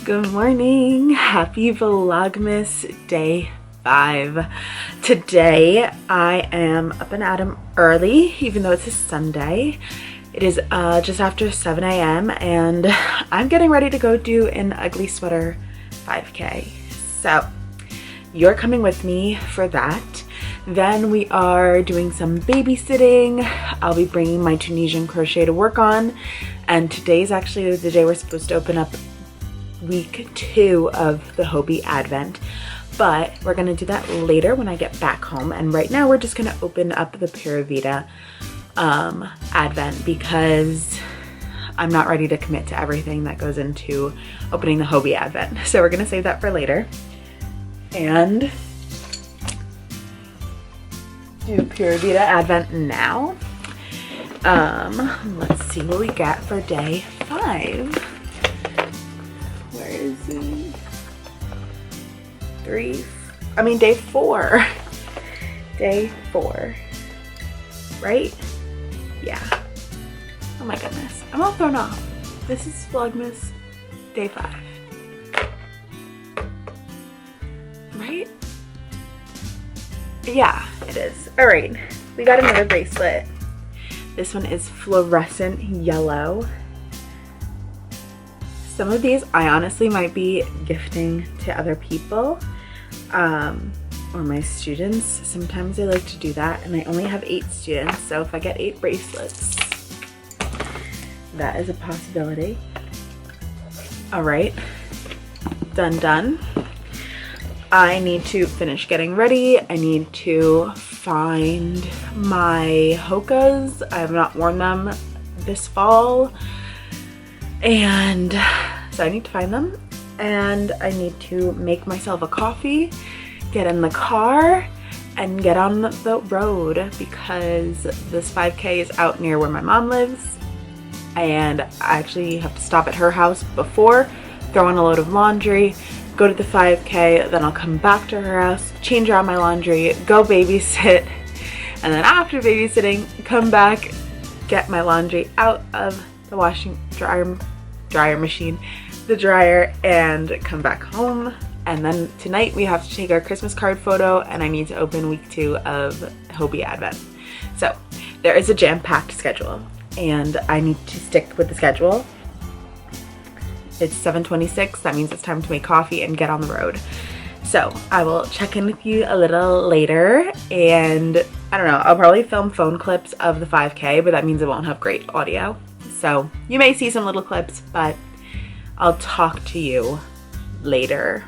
Good morning. Happy Vlogmas day 5. Today I am up and at 'em early, even though it's a Sunday. It is just after 7 a.m. and I'm getting ready to go do an ugly sweater 5K. So you're coming with me for that. Then we are doing some babysitting. I'll be bringing my Tunisian crochet to work on. And today's actually the day we're supposed to open up week 2 of the Hobie Advent. But we're gonna do that later when I get back home. And right now we're just gonna open up the Pura Vida Advent because I'm not ready to commit to everything that goes into opening the Hobie Advent. So we're gonna save that for later. And do Pura Vida Advent now. Let's see what we get for day 5. Where is it? Day 4. Day 4. Right? Yeah. Oh my goodness. I'm all thrown off. This is Vlogmas day 5. Right? Yeah, it is. Alright, we got another bracelet. This one is fluorescent yellow. Some of these I honestly might be gifting to other people or my students. Sometimes I like to do that, and I only have 8 students, so if I get 8 bracelets, that is a possibility. Alright, done. I need to finish getting ready. I need to find my Hokas. I have not worn them this fall. And so I need to find them. And I need to make myself a coffee, get in the car, and get on the road because this 5K is out near where my mom lives. And I actually have to stop at her house before, throw in a load of laundry, go to the 5K, then I'll come back to her house, change around my laundry, go babysit, and then after babysitting, come back, get my laundry out of the dryer machine, the dryer, and come back home. And then tonight we have to take our Christmas card photo, and I need to open week 2 of Hobie Advent. So there is a jam-packed schedule, and I need to stick with the schedule. It's 7:26, that means it's time to make coffee and get on the road. So I will check in with you a little later, and I don't know, I'll probably film phone clips of the 5K, but that means it won't have great audio. So you may see some little clips, but I'll talk to you later.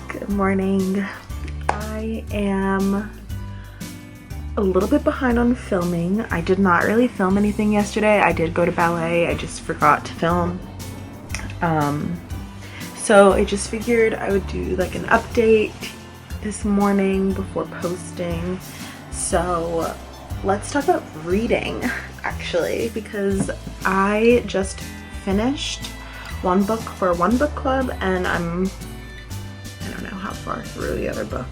Good morning. I am a little bit behind on filming. I did not really film anything yesterday. I did go to ballet. I just forgot to film. So I just figured I would do like an update this morning before posting. So let's talk about reading actually, because I just finished one book for one book club, and I don't know how far through the other book.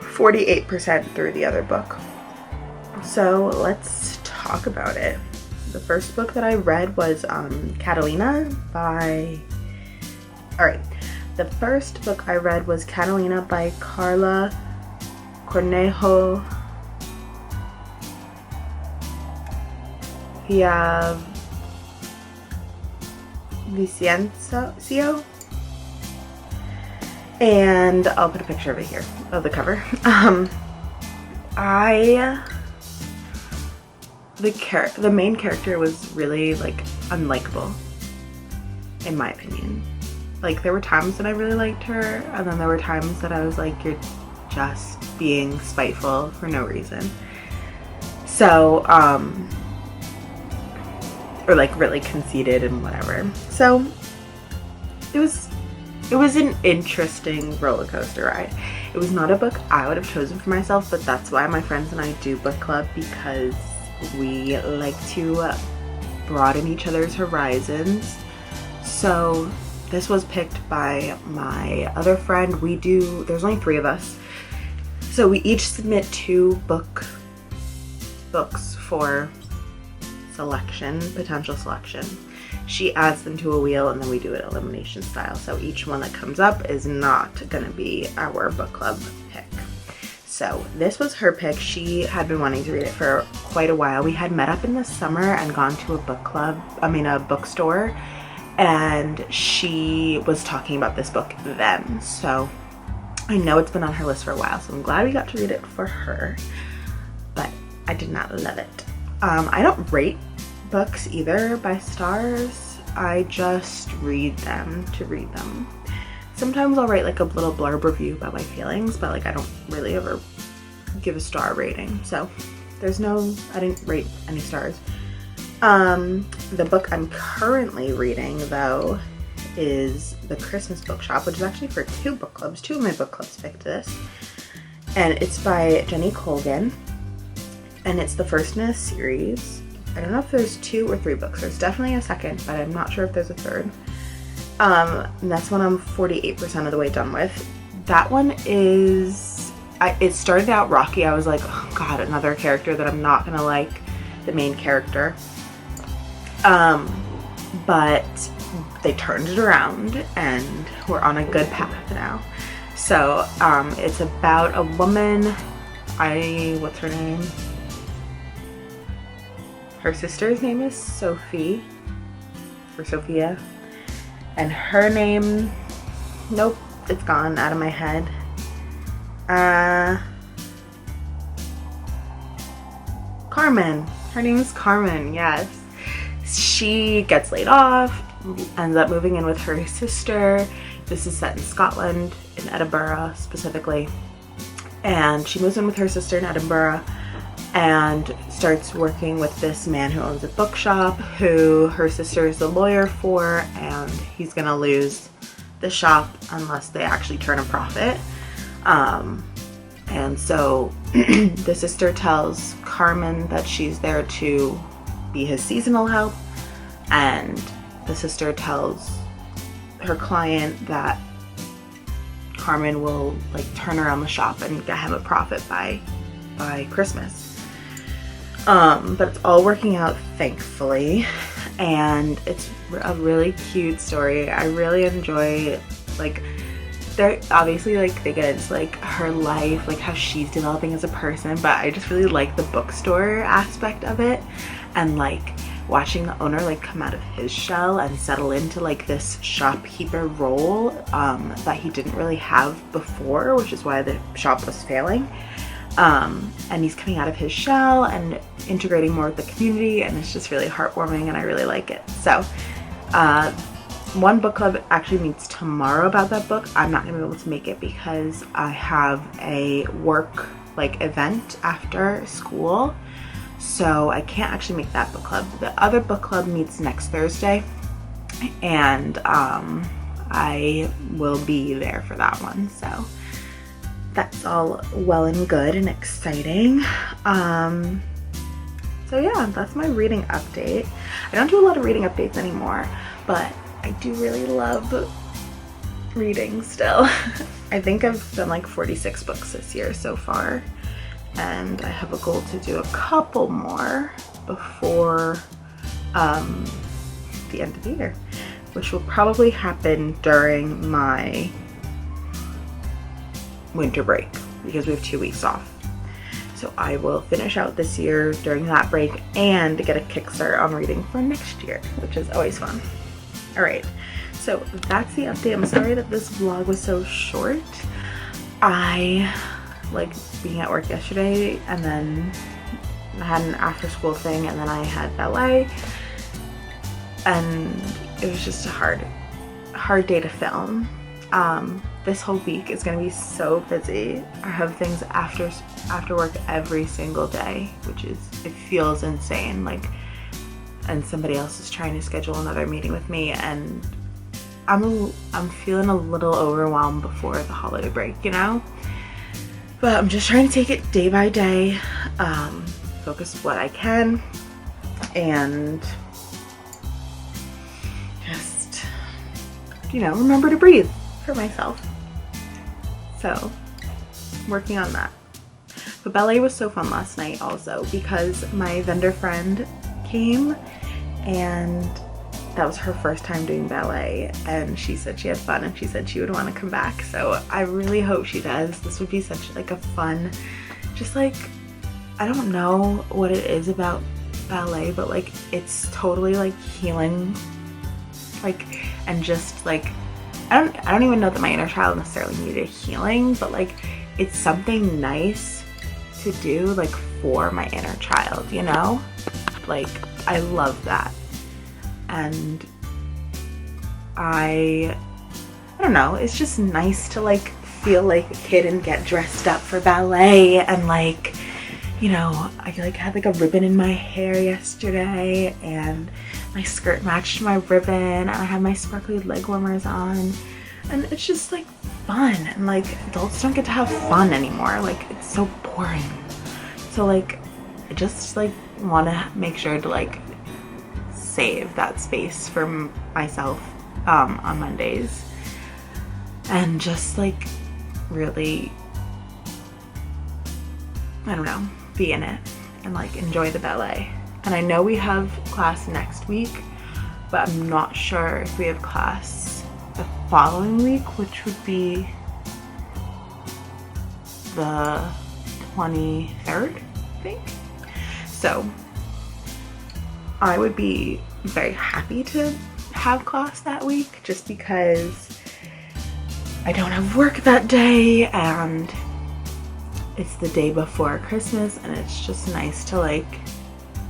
48% through the other book. So let's talk about it. The first book that I read was Catalina by... Alright, the first book I read was Catalina by Carla Cornejo Vicencio. And I'll put a picture of it here, of the cover. The main character was really like unlikable, in my opinion. Like there were times that I really liked her, and then there were times that I was like, you're just being spiteful for no reason. So or like really conceited and whatever. So it was an interesting roller coaster ride. It was not a book I would have chosen for myself, but that's why my friends and I do book club, because we like to broaden each other's horizons. So this was picked by my other friend. There's only 3 of us. So we each submit 2 books for potential selection. She adds them to a wheel and then we do it elimination style. So each one that comes up is not gonna be our book club pick. So this was her pick. She had been wanting to read it for quite a while. We had met up in the summer and gone to a bookstore, and she was talking about this book then. So I know it's been on her list for a while, so I'm glad we got to read it for her, but I did not love it. I don't rate books either by stars. I just read them to read them. Sometimes I'll write like a little blurb review about my feelings, but like I don't really ever give a star rating. So I didn't rate any stars. The book I'm currently reading though is The Christmas Bookshop, which is actually for 2 book clubs. 2 of my book clubs picked this. And it's by Jenny Colgan. And it's the first in a series. I don't know if there's 2 or 3 books. There's definitely a second, but I'm not sure if there's a third. And that's one I'm 48% of the way done with. That one is, it started out rocky. I was like, oh God, another character that I'm not gonna like, the main character. But they turned it around and we're on a good path now. So it's about a woman, what's her name? Her sister's name is Sophie, or Sophia. And her name, nope, it's gone out of my head. Carmen. Her name is Carmen, yes. She gets laid off, ends up moving in with her sister. This is set in Scotland, in Edinburgh specifically. And she moves in with her sister in Edinburgh and starts working with this man who owns a bookshop, who her sister is the lawyer for, and he's gonna lose the shop unless they actually turn a profit. And so the sister tells Carmen that she's there to be his seasonal help, and the sister tells her client that Carmen will like turn around the shop and get him a profit by Christmas. But it's all working out, thankfully, and it's a really cute story. I really enjoy, like, they're obviously like they get into like her life, like how she's developing as a person, but I just really like the bookstore aspect of it, and like watching the owner like come out of his shell and settle into like this shopkeeper role that he didn't really have before, which is why the shop was failing. And he's coming out of his shell and integrating more with the community, and it's just really heartwarming and I really like it. So one book club actually meets tomorrow about that book. I'm not gonna be able to make it because I have a work like event after school, so I can't actually make that book club. The other book club meets next Thursday, and I will be there for that one. So that's all well and good and exciting. So yeah, that's my reading update. I don't do a lot of reading updates anymore, but I do really love reading still. I think I've done like 46 books this year so far, and I have a goal to do a couple more before the end of the year, which will probably happen during my winter break because we have 2 weeks off. So I will finish out this year during that break and get a kickstart on reading for next year, which is always fun. All right, so that's the update. I'm sorry that this vlog was so short. I like being at work yesterday, and then I had an after school thing, and then I had ballet, and it was just a hard day to film. This whole week is gonna be so busy. I have things after work every single day, which is, it feels insane. Like and somebody else is trying to schedule another meeting with me, and I'm feeling a little overwhelmed before the holiday break, you know? But I'm just trying to take it day by day, focus what I can, and just, you know, remember to breathe for myself. So, working on that. But ballet was so fun last night also because my vendor friend came and that was her first time doing ballet, and she said she had fun and she said she would want to come back. So I really hope she does. This would be such like a fun, just like, I don't know what it is about ballet, but like it's totally like healing, like, and just like, I don't even know that my inner child necessarily needed healing, but like it's something nice to do like for my inner child, you know? Like I love that. And I don't know, it's just nice to like feel like a kid and get dressed up for ballet, and like, you know, I like had like a ribbon in my hair yesterday and my skirt matched my ribbon, and I had my sparkly leg warmers on, and it's just like fun. And like adults don't get to have fun anymore, like it's so boring. So like I just like want to make sure to like save that space for myself on Mondays, and just like really, I don't know, be in it and like enjoy the ballet. And I know we have class next week, but I'm not sure if we have class the following week, which would be the 23rd, I think. So I would be very happy to have class that week just because I don't have work that day and it's the day before Christmas, and it's just nice to like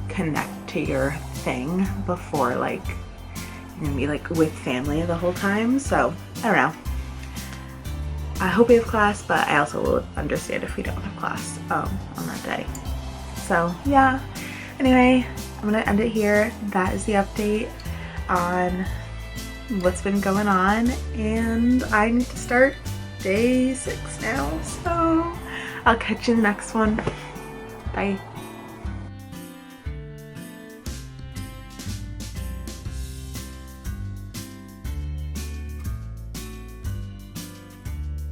connect to your thing before like you're gonna be like with family the whole time. So I don't know. I hope we have class, but I also will understand if we don't have class on that day. So yeah, anyway, I'm gonna end it here. That is the update on what's been going on, and I need to start day 6 now. So I'll catch you in the next one. Bye.